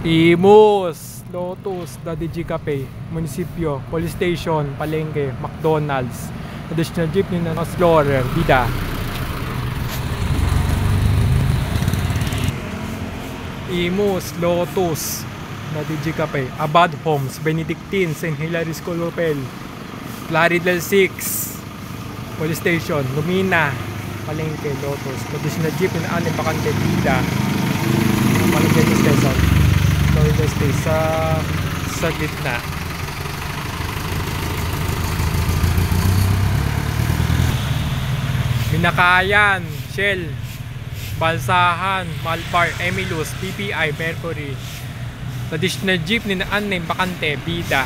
Imus, Lotus, Daddy G Cafe, Munisipyo, Police Station, Palengke, McDonald's. Additional jeepney na Explorer, Bida. Imus, Lotus, Daddy G Cafe, Abad Homes, Benedictine, St. Hilary's Colopel, Plaridel 6, Police Station, Lumina, Palengke, Lotus. Additional jeepney na Anim Bakante, Bida. Palengke Station. Florida State sa gitna. Binakayan, Shell, Balsahan, Malbar, Emilus, PPI, Mercury. Traditional jeep ni Anim Bakante, Bida.